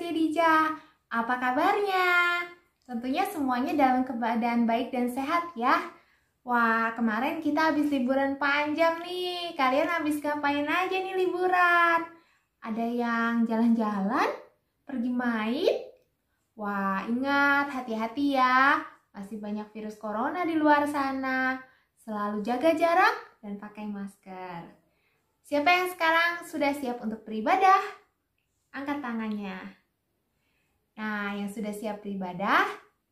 Ridija. Apa kabarnya? Tentunya semuanya dalam keadaan baik dan sehat ya. Wah, kemarin kita habis liburan panjang nih. Kalian habis ngapain aja nih liburan? Ada yang jalan-jalan? Pergi main? Wah, ingat hati-hati ya. Masih banyak virus corona di luar sana. Selalu jaga jarak dan pakai masker. Siapa yang sekarang sudah siap untuk beribadah? Angkat tangannya. Nah, yang sudah siap beribadah,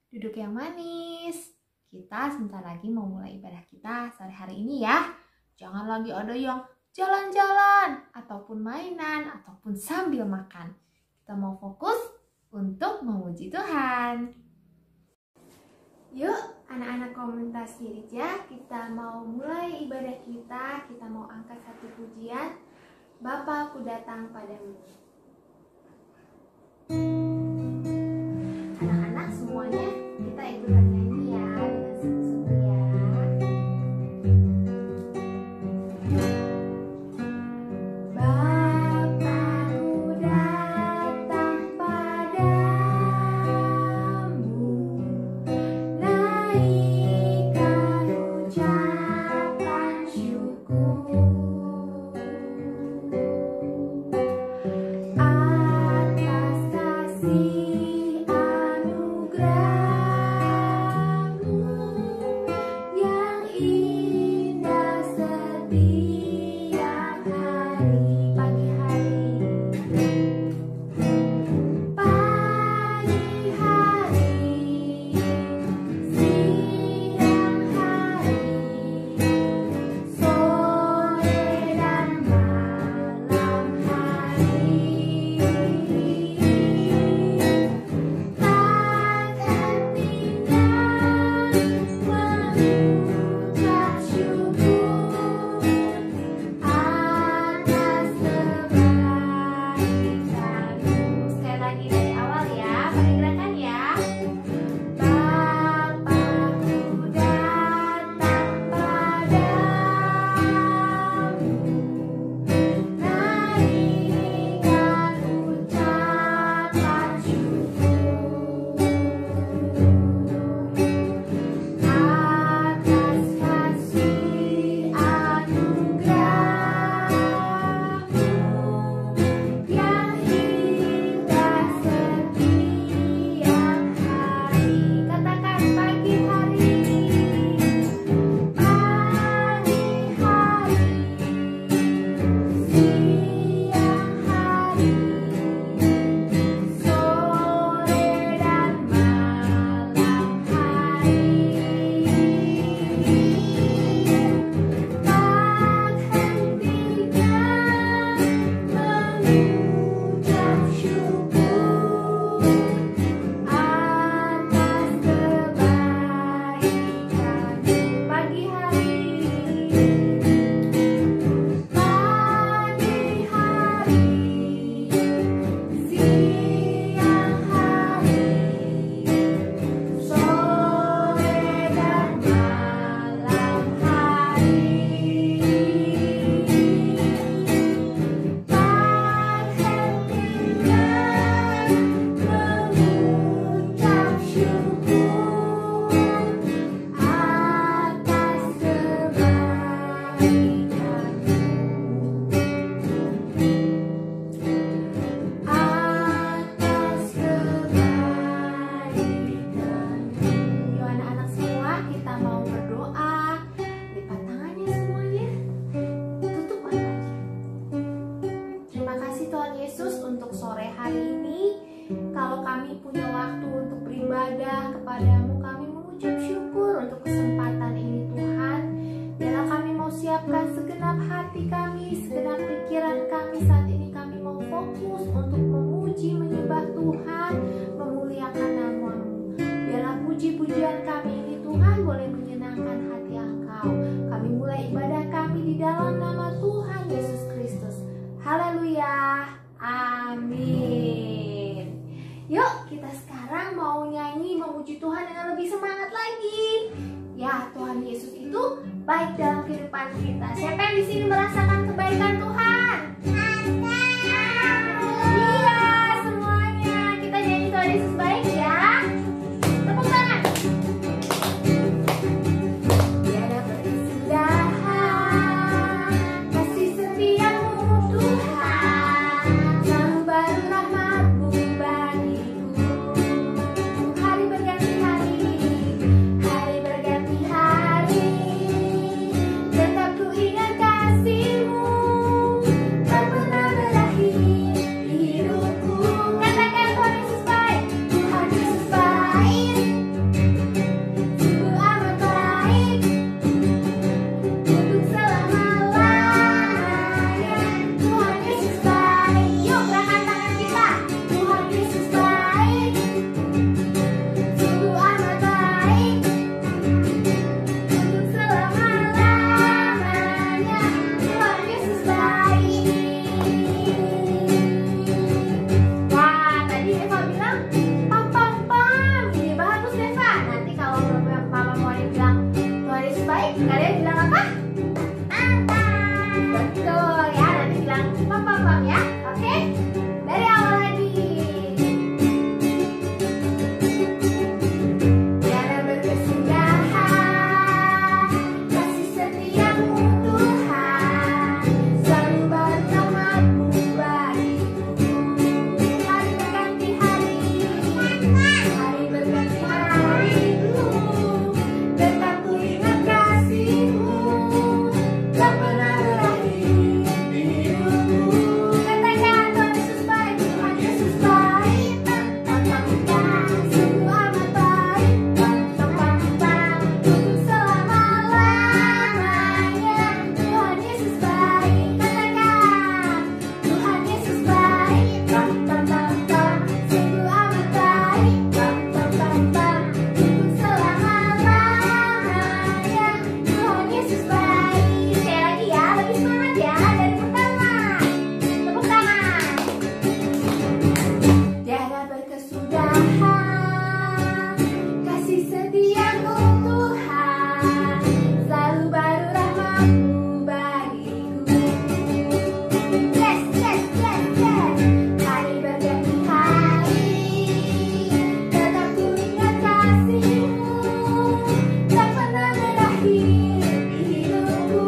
duduk yang manis. Kita sebentar lagi mau mulai ibadah kita sore hari ini ya. Jangan lagi ada yang jalan-jalan, ataupun mainan, ataupun sambil makan. Kita mau fokus untuk memuji Tuhan. Yuk, anak-anak komunitas Ridija, kita mau mulai ibadah kita. Kita mau angkat satu pujian. Bapa, aku datang padamu. Anak-anak semuanya kita ikutan nyanyi ya dengan sungguh-sungguh ya. Bapa, aku datang padamu, naikkan ucapan syukur. Kepadamu kami mengucap syukur untuk kesempatan ini Tuhan. Biarlah kami mau siapkan segenap hati kami, segenap pikiran kami. Saat ini kami mau fokus untuk memuji, menyembah Tuhan, memuliakan nama-Mu. Biarlah puji-pujian kami ini Tuhan boleh menyenangkan hati Engkau. Kami mulai ibadah kami di dalam nama Tuhan Yesus Kristus. Haleluya, amin. Yuk, kita sekarang mau nyanyi memuji Tuhan dengan lebih semangat lagi. Ya, Tuhan Yesus itu baik dalam kehidupan kita. Siapa yang di sini merasakan kebaikan Tuhan? Iya, semuanya. Pam pam pam ya. Oke? Dari awal lagi. Tiada berkesudahan kasih setiamu Tuhan, selalu baru rahmat-Mu bagiku. Hari berganti hari, hari berganti hariku, tetap ku ingat kasih-Mu, tak pernah berakhir di hidupku. Katakan Tuhan Yesus baik, Tuhan Yesus baik, sungguh amat baik, untuk selama-lamanya. Tuhan Yesus baik, katakan Tuhan Yesus baik, sungguh amat baik, untuk selama-lamanya. Tuhan Yesus baik. Sekali lagi ya, lebih semangat ya, dari pertama. Tepuk tangan. Tiada berkesudahan kasih setiamu Tuhan, selalu baru rahmat-Mu bagiku. Yes, yes, yes, yes. Hari berganti hari, tetap ku ingat kasih-Mu, tak pernah berakhir di hidupku.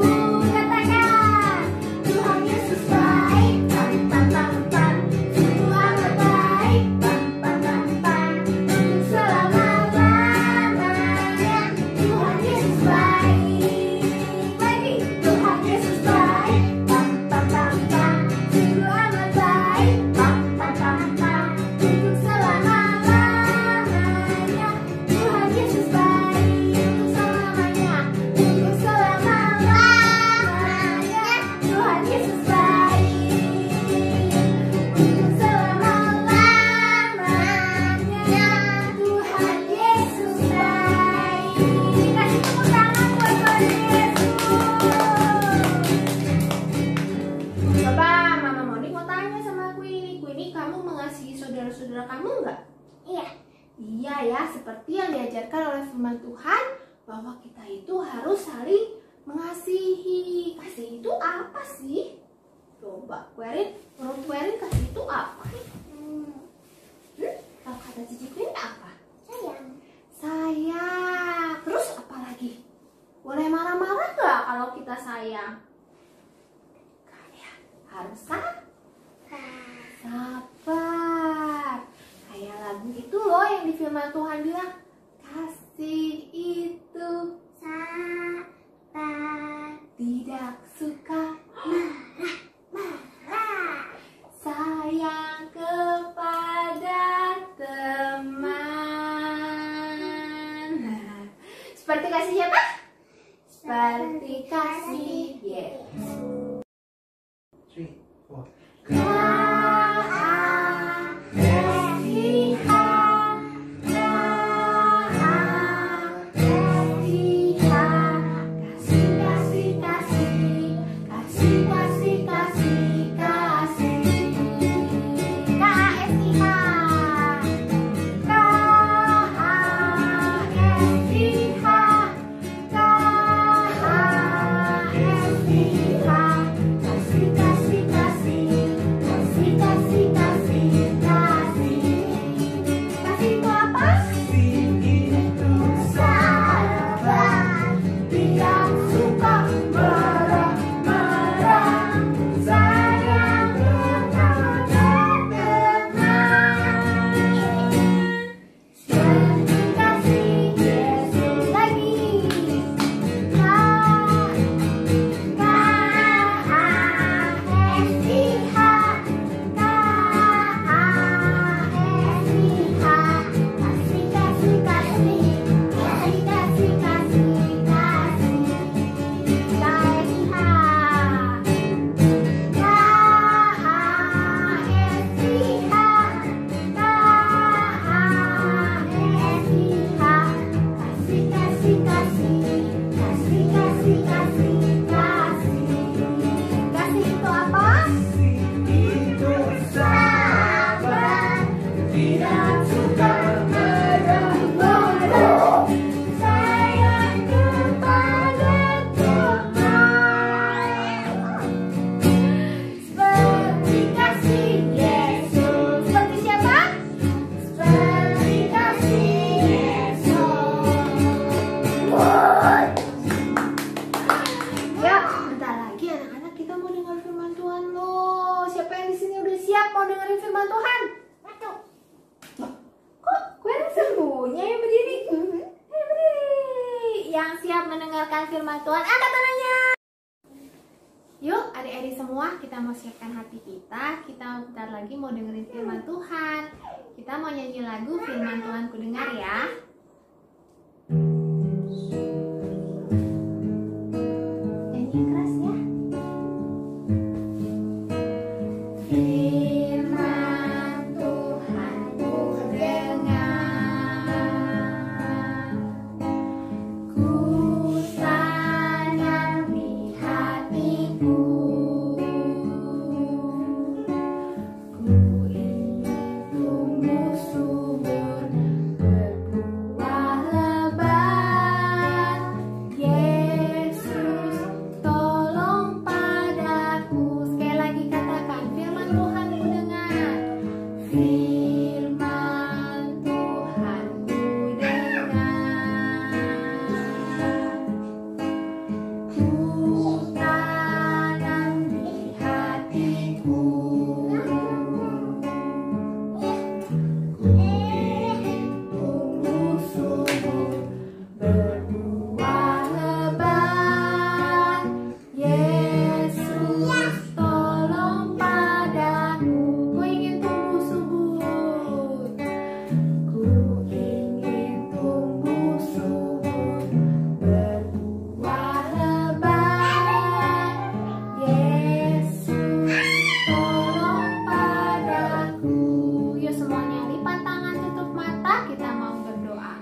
Katakan Tuhan Yesus baik, sungguh amat baik, untuk selama-lamanya. Tuhan Yesus baik. Lagi, Tuhan Yesus baik, sungguh amat baik, untuk selama-lamanya. Tuhan Yesus baik, untuk selamanya, untuk selama-lamanya. Tuhan Yesus baik, untuk selama-lamanya. Tuhan Yesus baik. Kasih tepuk tangan buat Tuhan Yesus. Papa, Mama Moni mau tanya sama Queenie. Queenie, kamu mengasihi saudara-saudara kamu nggak? Iya. Iya ya, seperti yang diajarkan oleh firman Tuhan, bahwa kita itu harus saling mengasihi. Kasih itu apa sih? Coba, Querin, menurut Querin kasih itu apa? Kalau kata Cici Queenie apa? Sayang. Sayang. Terus apa lagi? Boleh marah-marah nggak kalau kita sayang? Kayak harus sabar. Kayak lagu itu loh yang di firman Tuhan bilang, kasih itu Sabar. tidak suka Marah. sayang kepada teman. Seperti kasih siapa? Seperti kasih Yesus. 3, 4. Kasih firman Tuhan? Kok gue sembunyi? Ayo berdiri. Ayo berdiri. Yang siap mendengarkan firman Tuhan, angkat tangannya. Yuk adik-adik semua, kita mau siapkan hati kita. Kita bentar lagi mau dengerin firman Tuhan. Kita mau nyanyi lagu firman Tuhan ku dengar ya. Nyanyi keras ya. Firman Tuhan ku dengar, ku tanam di hatiku, ku ingin tumbuh subur, berbuah lebat. Yesus tolong padaku. Sekali lagi katakan, firman Tuhan ku dengar. Firman Tuhan ku dengar, ku tanam di hatiku, ku ingin tumbuh subur, berbuah lebat. Yesus tolong padaku. Ku ingin tumbuh subur, ku ingin tumbuh subur, berbuah lebat. Yesus tolong padaku. Yuk semuanya lipat tangan, tutup mata, kita mau berdoa.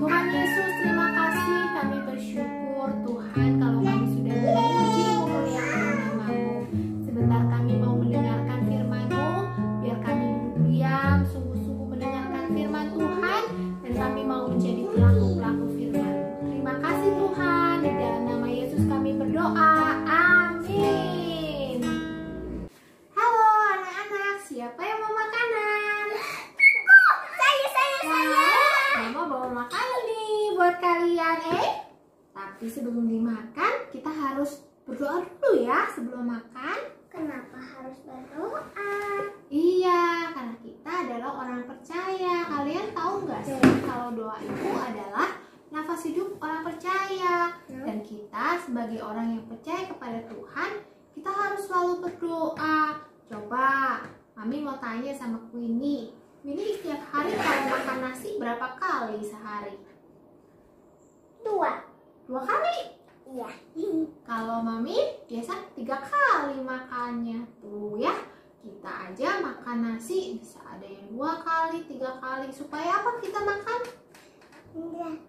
Tuhan Yesus, terima kasih, kami bersyukur Tuhan kalau kami sudah memuji memuliakan nama-Mu. Sebentar kami mau mendengarkan firman-Mu, biar kami diam sungguh-sungguh mendengarkan firman Tuhan, dan kami mau menjadi pelaku-pelaku firman. Terima kasih Tuhan, di dalam nama Yesus kami berdoa, amin. Halo anak-anak, siapa yang mau makanan? Mama bawa makanan nih buat kalian, Tapi sebelum dimakan, kita harus berdoa dulu ya sebelum makan. Kenapa harus berdoa? Iya, karena kita adalah orang percaya. Kalian tahu nggak sih kalau doa itu adalah nafas hidup orang percaya. Dan kita sebagai orang yang percaya kepada Tuhan, kita harus selalu berdoa. Coba, Mami mau tanya sama Queenie. Queenie setiap hari kalau makan nasi berapa kali sehari? 2. 2 kali? Iya. Kalau Mami biasa 3 kali makannya. Tuh ya, kita aja makan nasi bisa ada yang 2 kali, 3 kali. Supaya apa kita makan? Enggak.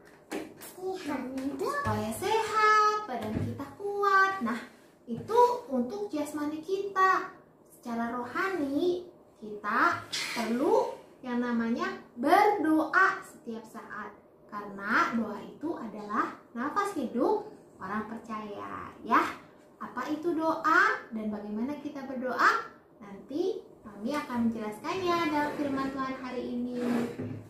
Supaya sehat, badan kita kuat. Nah, itu untuk jasmani kita. Secara rohani, kita perlu yang namanya berdoa setiap saat. Karena doa itu adalah nafas hidup orang percaya, ya. Apa itu doa dan bagaimana kita berdoa? Nanti kami akan menjelaskannya dalam firman Tuhan hari ini.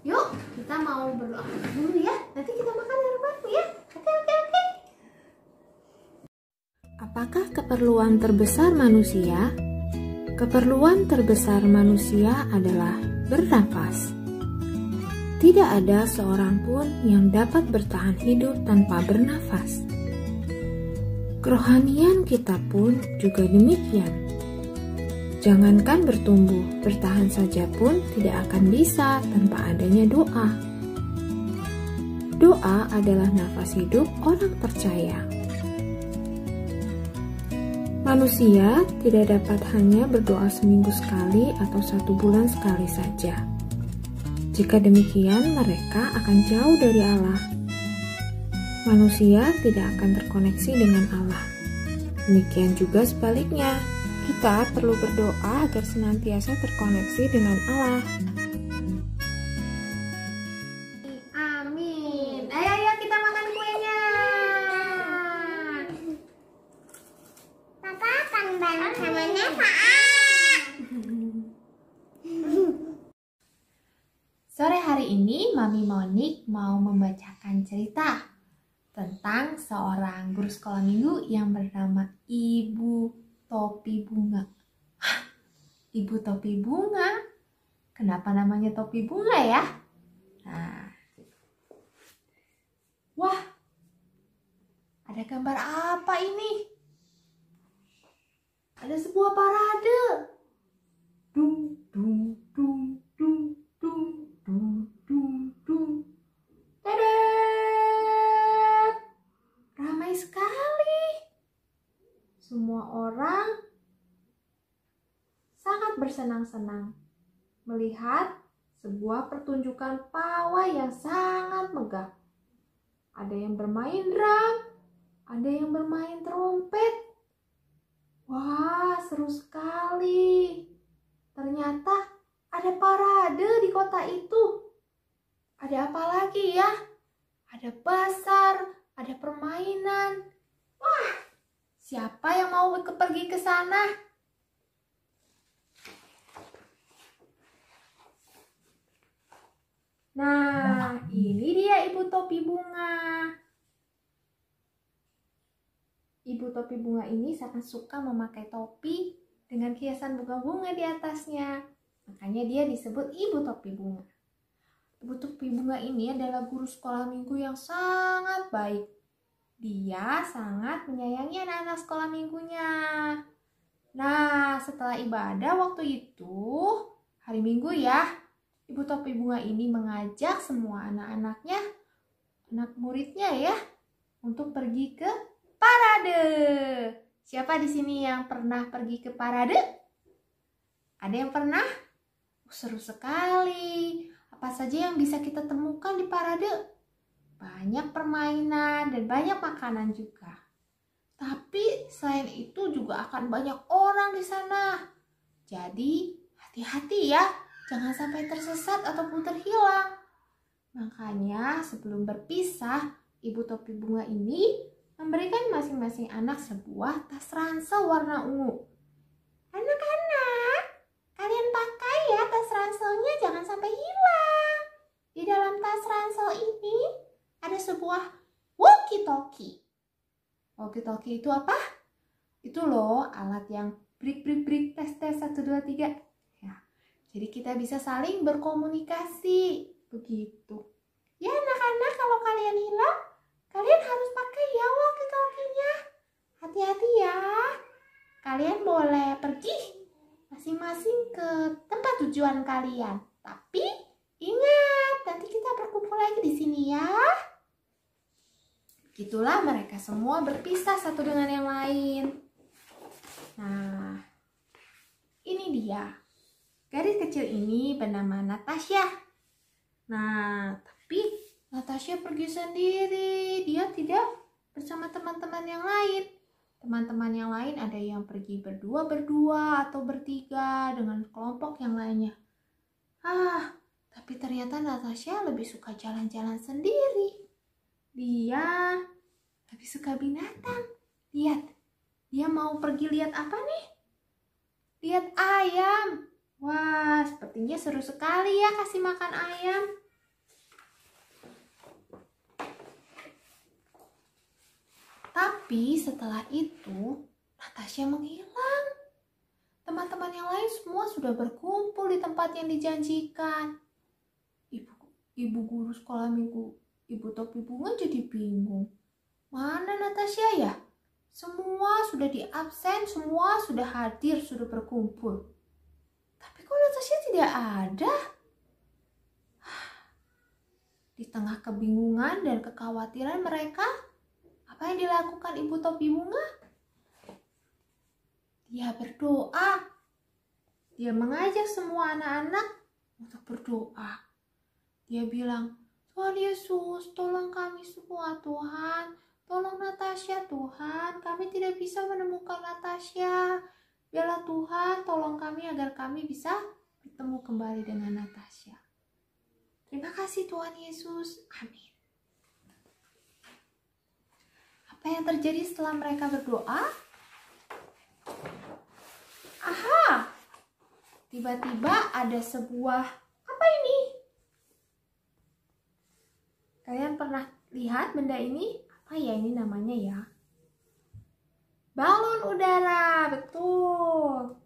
Yuk, kita mau berdoa dulu ya. Nanti kita makan bareng-bareng ya. Oke. Apakah keperluan terbesar manusia? Keperluan terbesar manusia adalah bernafas. Tidak ada seorang pun yang dapat bertahan hidup tanpa bernafas. Kerohanian kita pun juga demikian. Jangankan bertumbuh, bertahan saja pun tidak akan bisa tanpa adanya doa. Doa adalah nafas hidup orang percaya. Manusia tidak dapat hanya berdoa seminggu sekali atau 1 bulan sekali saja. Jika demikian, mereka akan jauh dari Allah. Manusia tidak akan terkoneksi dengan Allah. Demikian juga sebaliknya, kita perlu berdoa agar senantiasa terkoneksi dengan Allah. Amin. Ayo kita makan kuenya. Papa akan bareng sama Neva. Sore hari ini Mami Monik mau membacakan cerita tentang seorang guru sekolah minggu yang bernama Ibu Topi Bunga. Ibu topi bunga. Kenapa namanya topi bunga ya? Nah. Wah, ada gambar apa ini? Ada sebuah parade. Dung, dung, dung, dung, dung, dung, dung, dung. Tedet! Ramai sekali. Semua orang sangat bersenang-senang melihat sebuah pertunjukan pawai yang sangat megah. Ada yang bermain drum, ada yang bermain trompet. Wah, seru sekali. Ternyata ada parade di kota itu. Ada apa lagi ya? Ada pasar, ada permainan. Wah, siapa yang mau pergi ke sana? Nah, ini dia ibu topi bunga. Ibu topi bunga ini sangat suka memakai topi dengan hiasan bunga-bunga di atasnya. Makanya dia disebut ibu topi bunga. Ibu topi bunga ini adalah guru sekolah minggu yang sangat baik. Dia sangat menyayangi anak-anak sekolah minggunya. Nah, setelah ibadah waktu itu, hari Minggu ya, Ibu topi bunga ini mengajak semua anak-anaknya, anak muridnya ya, untuk pergi ke parade. Siapa di sini yang pernah pergi ke parade? Ada yang pernah? Seru sekali. Apa saja yang bisa kita temukan di parade? Banyak permainan dan banyak makanan juga. Tapi selain itu juga akan banyak orang di sana. Jadi hati-hati ya. Jangan sampai tersesat ataupun terhilang. Makanya sebelum berpisah, Ibu topi bunga ini memberikan masing-masing anak sebuah tas ransel warna ungu. Anak-anak, kalian pakai ya tas ranselnya, jangan sampai hilang. Di dalam tas ransel ini ada sebuah walkie-talkie. Walkie-talkie itu apa? Itu loh alat yang brik tes 1 2 3. Jadi kita bisa saling berkomunikasi, begitu. Ya anak-anak, kalau kalian hilang, kalian harus pakai ya walkie-talkie-nya. Hati-hati ya. Kalian boleh pergi masing-masing ke tempat tujuan kalian. Tapi ingat, nanti kita berkumpul lagi di sini ya. Begitulah mereka semua berpisah satu dengan yang lain. Nah, ini dia. Gadis kecil ini bernama Natasha. Nah, tapi Natasha pergi sendiri. Dia tidak bersama teman-teman yang lain. Teman-teman yang lain ada yang pergi berdua atau bertiga dengan kelompok yang lainnya. Tapi ternyata Natasha lebih suka jalan-jalan sendiri. Dia lebih suka binatang. Lihat, dia mau pergi lihat apa nih? Lihat ayam. Wah, sepertinya seru sekali ya kasih makan ayam. Tapi setelah itu, Natasha menghilang. Teman-teman yang lain semua sudah berkumpul di tempat yang dijanjikan. Ibu guru sekolah minggu, Ibu topi bunga jadi bingung. Mana Natasha ya? Semua sudah di absen, semua sudah hadir, sudah berkumpul. Tapi kok Natasha tidak ada? Di tengah kebingungan dan kekhawatiran mereka, apa yang dilakukan Ibu topi bunga? Dia berdoa. Dia mengajak semua anak-anak untuk berdoa. Dia bilang, Tuhan Yesus, tolong kami semua Tuhan. Tolong Natasha Tuhan, kami tidak bisa menemukan Natasha. Biarlah Tuhan, tolong kami agar kami bisa bertemu kembali dengan Natasha. Terima kasih Tuhan Yesus. Amin. Apa yang terjadi setelah mereka berdoa? Aha! Tiba-tiba ada sebuah, apa ini? Kalian pernah lihat benda ini? Apa ya ini namanya ya? Balon udara, betul.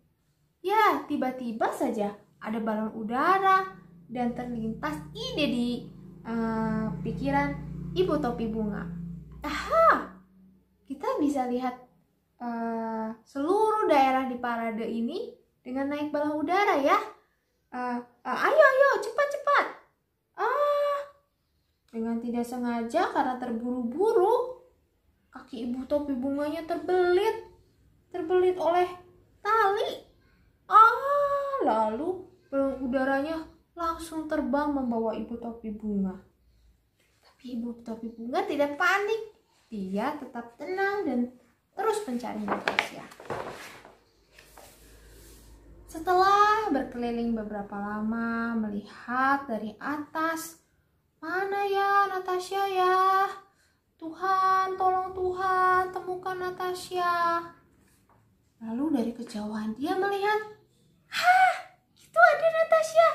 Ya, tiba-tiba saja ada balon udara dan terlintas ide di pikiran Ibu Topi Bunga. Aha, kita bisa lihat seluruh daerah di parade ini dengan naik balon udara ya. Ayo, cepat. Dengan tidak sengaja karena terburu-buru, kaki Ibu Topi Bunganya terbelit oleh tali. Lalu balon udaranya langsung terbang membawa Ibu Topi Bunga. Tapi Ibu Topi Bunga tidak panik. Dia tetap tenang dan terus mencari Natasha. Setelah berkeliling beberapa lama melihat dari atas, mana ya Natasha ya? Tuhan, tolong Tuhan, temukan Natasha. Lalu dari kejauhan dia melihat, itu ada Natasha.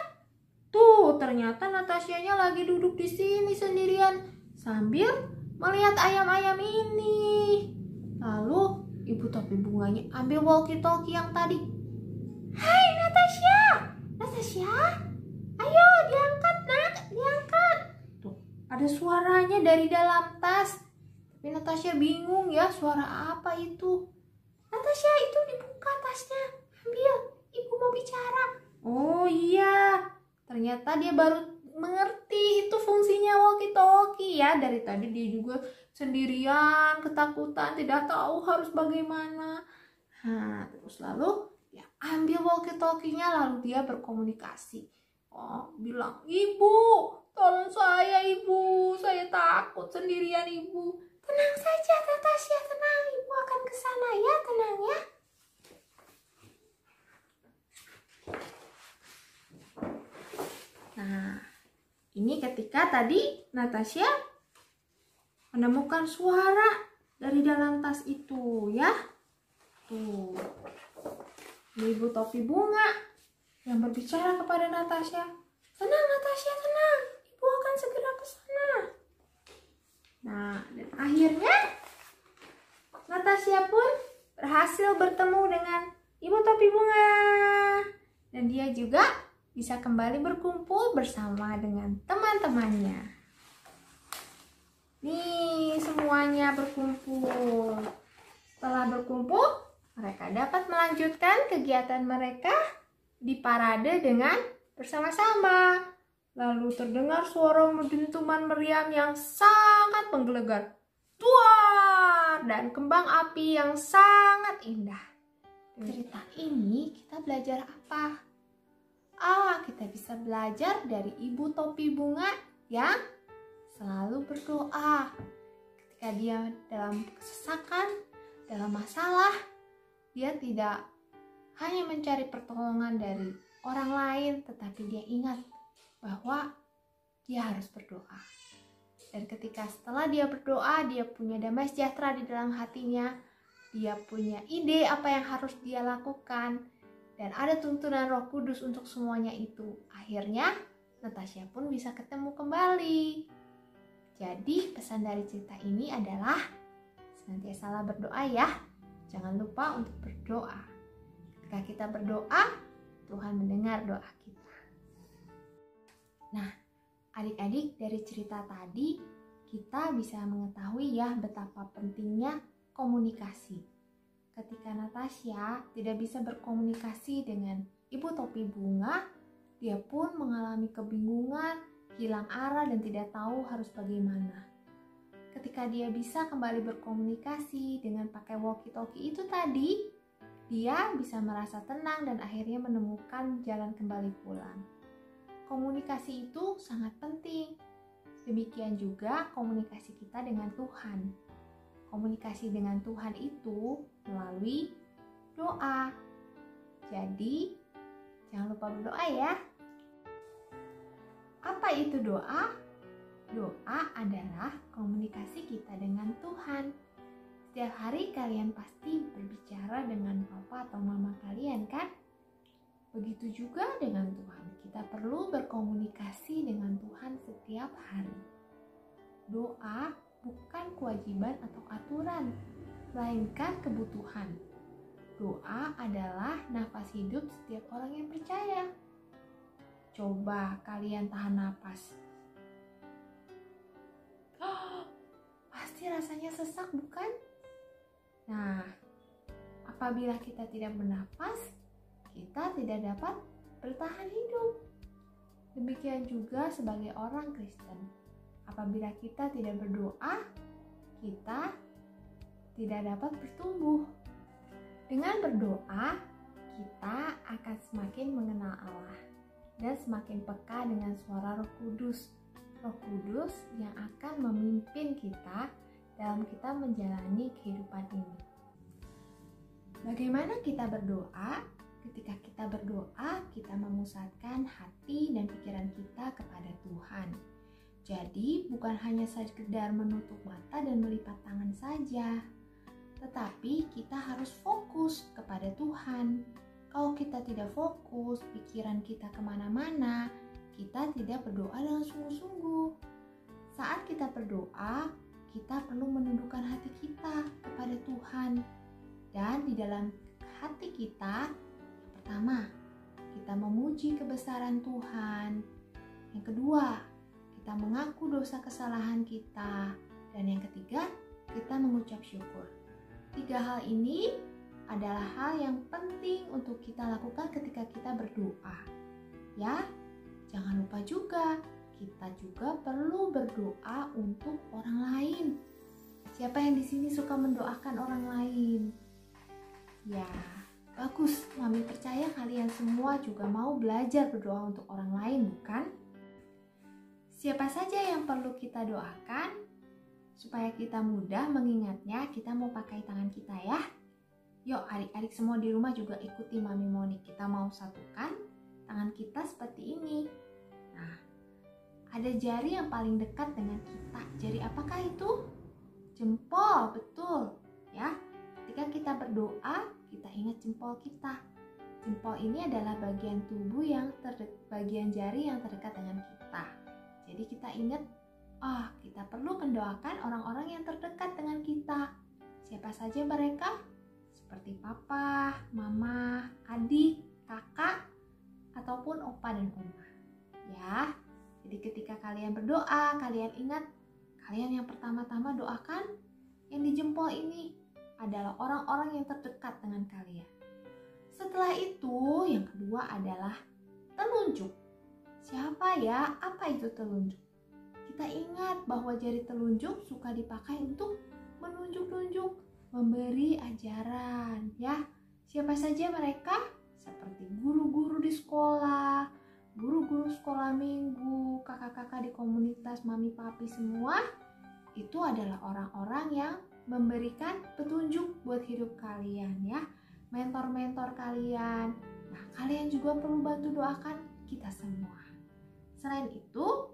Tuh, ternyata Natashanya lagi duduk di sini sendirian sambil melihat ayam-ayam ini. Lalu Ibu Topi Bunganya ambil walkie-talkie yang tadi. Hai Natasha, ayo diangkat nak, diangkat. Tuh, ada suaranya dari dalam tas. Tapi Natasha bingung ya, suara apa itu? Natasha, itu dibuka tasnya, ambil, ibu mau bicara. Oh iya, ternyata dia baru mengerti itu fungsinya walkie-talkie ya. Dari tadi dia juga sendirian, ketakutan, tidak tahu harus bagaimana. Terus lalu dia ambil walkie-talkie-nya, lalu dia berkomunikasi. Bilang, ibu, tolong saya ibu, saya takut sendirian ibu. Tenang saja Natasha, tenang, ibu akan ke sana ya, tenang ya. Nah, ini ketika tadi Natasha menemukan suara dari dalam tas itu ya. Tuh, Ibu Topi Bunga yang berbicara kepada Natasha. Tenang Natasha, tenang, ibu akan segera ke sana. Nah, dan akhirnya Natasha pun berhasil bertemu dengan Ibu Topi Bunga. Dan dia juga bisa kembali berkumpul bersama dengan teman-temannya. Nih, semuanya berkumpul. Setelah berkumpul, mereka dapat melanjutkan kegiatan mereka di parade dengan bersama-sama. Lalu terdengar suara dentuman meriam yang sangat menggelegar. Duar! Dan kembang api yang sangat indah. Dari cerita ini kita belajar apa? Kita bisa belajar dari Ibu Topi Bunga yang selalu berdoa. Ketika dia dalam kesesakan, dalam masalah, dia tidak hanya mencari pertolongan dari orang lain, tetapi dia ingat bahwa dia harus berdoa. Dan ketika setelah dia berdoa, dia punya damai sejahtera di dalam hatinya, dia punya ide apa yang harus dia lakukan, dan ada tuntunan Roh Kudus untuk semuanya itu. Akhirnya Natasha pun bisa ketemu kembali. Jadi pesan dari cerita ini adalah senantiasa berdoa ya. Jangan lupa untuk berdoa. Ketika kita berdoa, Tuhan mendengar doa kita. Nah, adik-adik, dari cerita tadi kita bisa mengetahui ya betapa pentingnya komunikasi. Ketika Natasha tidak bisa berkomunikasi dengan Ibu Topi Bunga, dia pun mengalami kebingungan, hilang arah dan tidak tahu harus bagaimana. Ketika dia bisa kembali berkomunikasi dengan pakai walkie-talkie itu tadi, dia bisa merasa tenang dan akhirnya menemukan jalan kembali pulang. Komunikasi itu sangat penting. Demikian juga komunikasi kita dengan Tuhan. Komunikasi dengan Tuhan itu melalui doa. Jadi, jangan lupa berdoa ya. Apa itu doa? Doa adalah komunikasi kita dengan Tuhan. Setiap hari kalian pasti berbicara dengan papa atau mama kalian kan? Begitu juga dengan Tuhan. Kita perlu berkomunikasi dengan Tuhan setiap hari. Doa bukan kewajiban atau aturan, melainkan kebutuhan. Doa adalah nafas hidup setiap orang yang percaya. Coba kalian tahan napas. Pasti rasanya sesak, bukan? Nah, apabila kita tidak bernapas, kita tidak dapat bertahan hidup. Demikian juga sebagai orang Kristen. Apabila kita tidak berdoa, kita tidak dapat bertumbuh. Dengan berdoa, kita akan semakin mengenal Allah dan semakin peka dengan suara Roh Kudus. Roh Kudus yang akan memimpin kita dalam kita menjalani kehidupan ini. Bagaimana kita berdoa? Ketika kita berdoa, kita memusatkan hati dan pikiran kita kepada Tuhan. Jadi, bukan hanya sekedar menutup mata dan melipat tangan saja, tetapi kita harus fokus kepada Tuhan. Kalau kita tidak fokus, pikiran kita kemana-mana, kita tidak berdoa dengan sungguh-sungguh. Saat kita berdoa, kita perlu menundukkan hati kita kepada Tuhan. Dan di dalam hati kita, yang pertama, kita memuji kebesaran Tuhan. Yang kedua, kita mengaku dosa kesalahan kita. Dan yang ketiga, kita mengucap syukur. 3 hal ini adalah hal yang penting untuk kita lakukan ketika kita berdoa. Ya, jangan lupa juga, kita juga perlu berdoa untuk orang lain. Siapa yang di sini suka mendoakan orang lain? Ya, bagus. Mami percaya kalian semua juga mau belajar berdoa untuk orang lain, bukan? Siapa saja yang perlu kita doakan? Supaya kita mudah mengingatnya, kita mau pakai tangan kita ya. Yuk adik-adik semua di rumah juga ikuti Mami Moni. Kita mau satukan tangan kita seperti ini. Nah, ada jari yang paling dekat dengan kita. Jari apakah itu? Jempol, betul. Ya, ketika kita berdoa, kita ingat jempol kita. Jempol ini adalah bagian tubuh yang bagian jari yang terdekat dengan kita. Jadi kita ingat, kita perlu mendoakan orang-orang yang terdekat dengan kita. Siapa saja mereka? Seperti papa, mama, adik, kakak, ataupun opa dan oma. Ya, jadi ketika kalian berdoa, kalian ingat, kalian yang pertama-tama doakan yang di jempol ini adalah orang-orang yang terdekat dengan kalian. Setelah itu, yang kedua adalah telunjuk. Siapa ya? Apa itu telunjuk? Kita ingat bahwa jari telunjuk suka dipakai untuk menunjuk-nunjuk, memberi ajaran, ya. Siapa saja mereka? Seperti guru-guru di sekolah, guru-guru sekolah minggu, kakak-kakak di komunitas, mami papi semua. Itu adalah orang-orang yang memberikan petunjuk buat hidup kalian, ya. Mentor-mentor kalian. Nah, kalian juga perlu bantu doakan kita semua. Selain itu,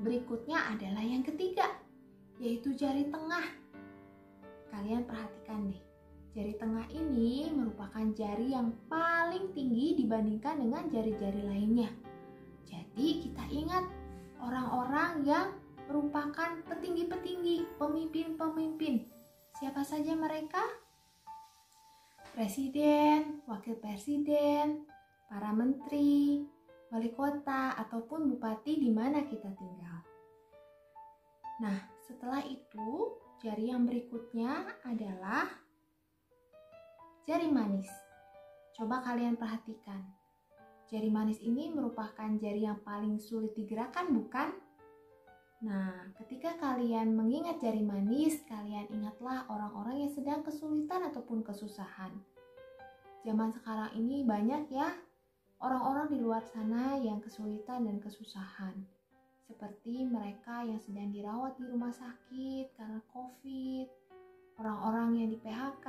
berikutnya adalah yang ketiga, yaitu jari tengah. Kalian perhatikan deh, jari tengah ini merupakan jari yang paling tinggi dibandingkan dengan jari-jari lainnya. Jadi kita ingat orang-orang yang merupakan petinggi-petinggi, pemimpin-pemimpin. Siapa saja mereka? Presiden, wakil presiden, para menteri, wali kota, ataupun bupati di mana kita tinggal. Nah, setelah itu, jari yang berikutnya adalah jari manis. Coba kalian perhatikan. Jari manis ini merupakan jari yang paling sulit digerakkan, bukan? Nah, ketika kalian mengingat jari manis, kalian ingatlah orang-orang yang sedang kesulitan ataupun kesusahan. Zaman sekarang ini banyak ya orang-orang di luar sana yang kesulitan dan kesusahan. Seperti mereka yang sedang dirawat di rumah sakit karena COVID, orang-orang yang di PHK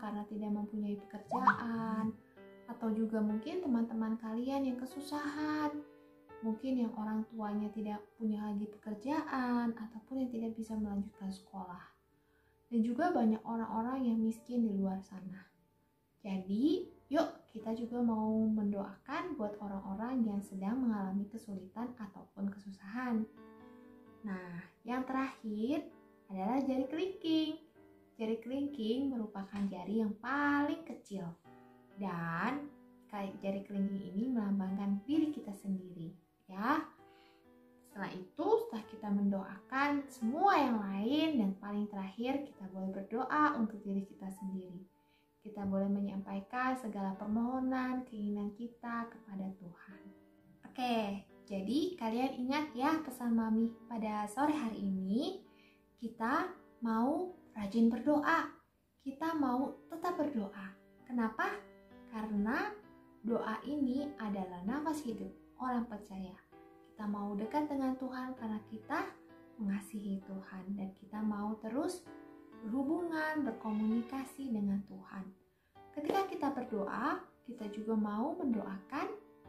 karena tidak mempunyai pekerjaan, atau juga mungkin teman-teman kalian yang kesusahan, mungkin yang orang tuanya tidak punya lagi pekerjaan, ataupun yang tidak bisa melanjutkan sekolah. Dan juga banyak orang-orang yang miskin di luar sana. Jadi, yuk kita juga mau mendoakan buat orang-orang yang sedang mengalami kesulitan ataupun kesusahan. Nah, yang terakhir adalah jari kelingking. Jari kelingking merupakan jari yang paling kecil. Dan jari kelingking ini melambangkan diri kita sendiri, ya. Setelah itu, setelah kita mendoakan semua yang lain, dan paling terakhir kita boleh berdoa untuk diri kita sendiri. Kita boleh menyampaikan segala permohonan, keinginan kita kepada Tuhan. Oke, jadi kalian ingat ya pesan Mami pada sore hari ini. Kita mau rajin berdoa. Kita mau tetap berdoa. Kenapa? Karena doa ini adalah nafas hidup orang percaya. Kita mau dekat dengan Tuhan karena kita mengasihi Tuhan. Dan kita mau terus berhubungan, berkomunikasi dengan Tuhan. Ketika kita berdoa, kita juga mau mendoakan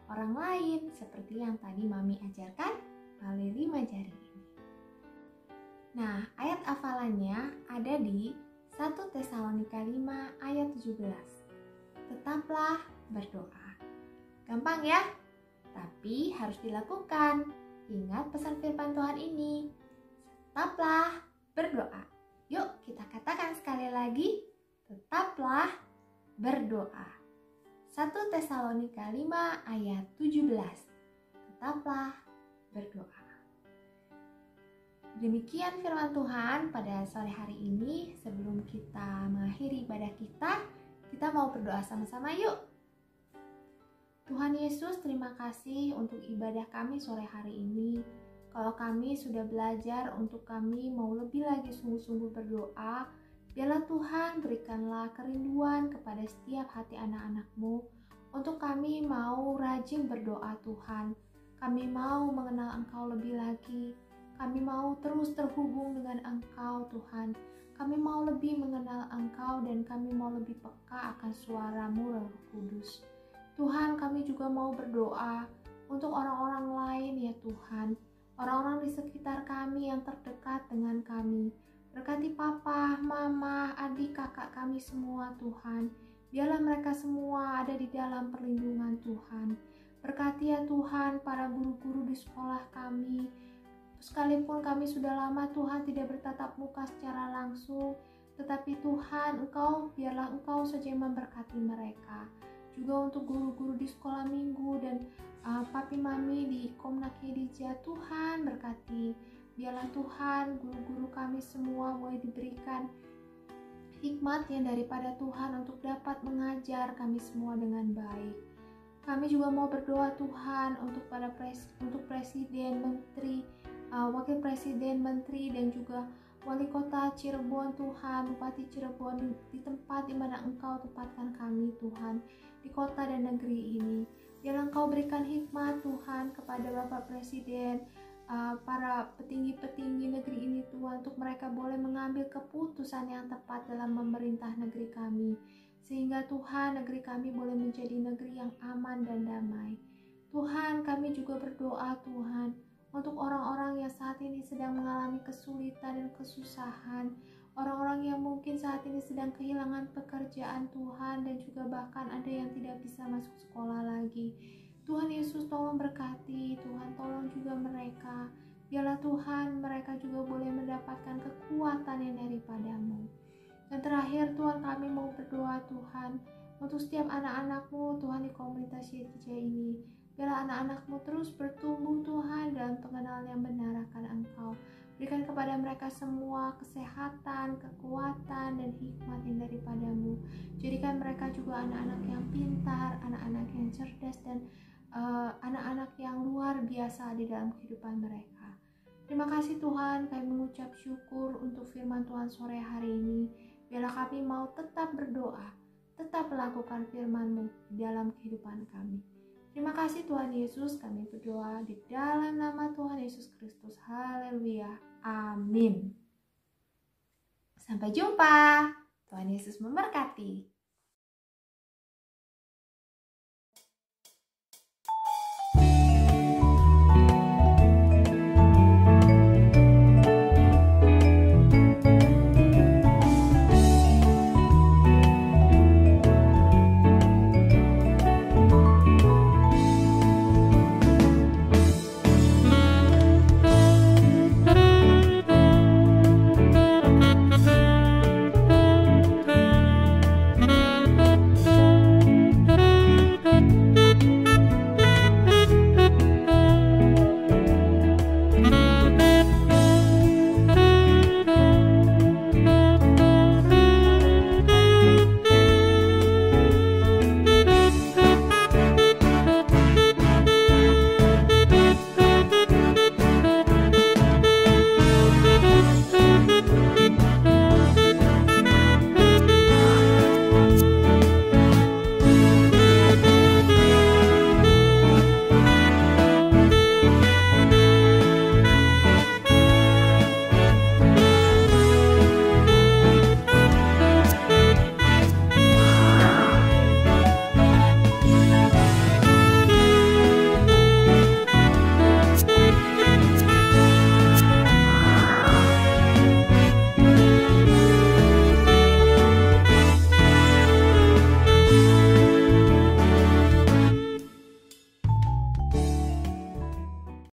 orang lain seperti yang tadi Mami ajarkan melalui 5 jari ini. Nah, ayat hafalannya ada di 1 Tesalonika 5 ayat 17. Tetaplah berdoa. Gampang ya? Tapi harus dilakukan. Ingat pesan firman Tuhan ini. Tetaplah berdoa. Yuk kita katakan sekali lagi, tetaplah berdoa. 1 Tesalonika 5 ayat 17. Tetaplah berdoa. Demikian firman Tuhan pada sore hari ini. Sebelum kita mengakhiri ibadah kita mau berdoa sama-sama yuk. Tuhan Yesus, terima kasih untuk ibadah kami sore hari ini. Kalau kami sudah belajar untuk kami mau lebih lagi sungguh-sungguh berdoa, biarlah Tuhan berikanlah kerinduan kepada setiap hati anak-anak-Mu untuk kami mau rajin berdoa Tuhan. Kami mau mengenal Engkau lebih lagi. Kami mau terus terhubung dengan Engkau Tuhan. Kami mau lebih mengenal Engkau dan kami mau lebih peka akan suara-Mu Roh Kudus. Tuhan, kami juga mau berdoa untuk orang-orang lain ya Tuhan. Orang-orang di sekitar kami yang terdekat dengan kami. Berkati papa, mama, adik, kakak kami semua Tuhan. Biarlah mereka semua ada di dalam perlindungan Tuhan. Berkati ya Tuhan para guru-guru di sekolah kami. Sekalipun kami sudah lama Tuhan tidak bertatap muka secara langsung. Tetapi Tuhan, biarlah Engkau saja yang memberkati mereka. Juga untuk guru-guru di sekolah minggu dan papi mami di Komnak Yedija, Tuhan berkati. Biarlah Tuhan guru-guru kami semua boleh diberikan hikmat yang daripada Tuhan untuk dapat mengajar kami semua dengan baik. Kami juga mau berdoa Tuhan untuk presiden, menteri, wakil presiden, menteri dan juga wali kota Cirebon Tuhan, Bupati Cirebon di tempat di mana Engkau tempatkan kami Tuhan, di kota dan negeri ini. Biarlah Engkau berikan hikmat Tuhan kepada Bapak Presiden, para petinggi-petinggi negeri ini Tuhan, untuk mereka boleh mengambil keputusan yang tepat dalam memerintah negeri kami. Sehingga Tuhan, negeri kami boleh menjadi negeri yang aman dan damai. Tuhan, kami juga berdoa Tuhan, untuk orang-orang yang saat ini sedang mengalami kesulitan dan kesusahan, orang-orang yang mungkin saat ini sedang kehilangan pekerjaan Tuhan, dan juga bahkan ada yang tidak bisa masuk sekolah lagi. Tuhan Yesus tolong berkati, Tuhan tolong juga mereka. Biarlah Tuhan mereka juga boleh mendapatkan kekuatan yang daripada-Mu. Dan terakhir Tuhan, kami mau berdoa Tuhan untuk setiap anak-anak-Mu Tuhan di komunitas Yedija ini. Biarlah anak-anak-Mu terus bertumbuh Tuhan dalam pengenalan yang benar akan Engkau. Berikan kepada mereka semua kesehatan, kekuatan, dan hikmat yang daripada-Mu. Jadikan mereka juga anak-anak yang pintar, anak-anak yang cerdas, dan anak-anak yang luar biasa di dalam kehidupan mereka. Terima kasih Tuhan, kami mengucap syukur untuk firman Tuhan sore hari ini. Biarlah kami mau tetap berdoa, tetap melakukan firman-Mu di dalam kehidupan kami. Terima kasih Tuhan Yesus, kami berdoa di dalam nama Tuhan Yesus Kristus. Haleluya. Amin. Sampai jumpa. Tuhan Yesus memberkati.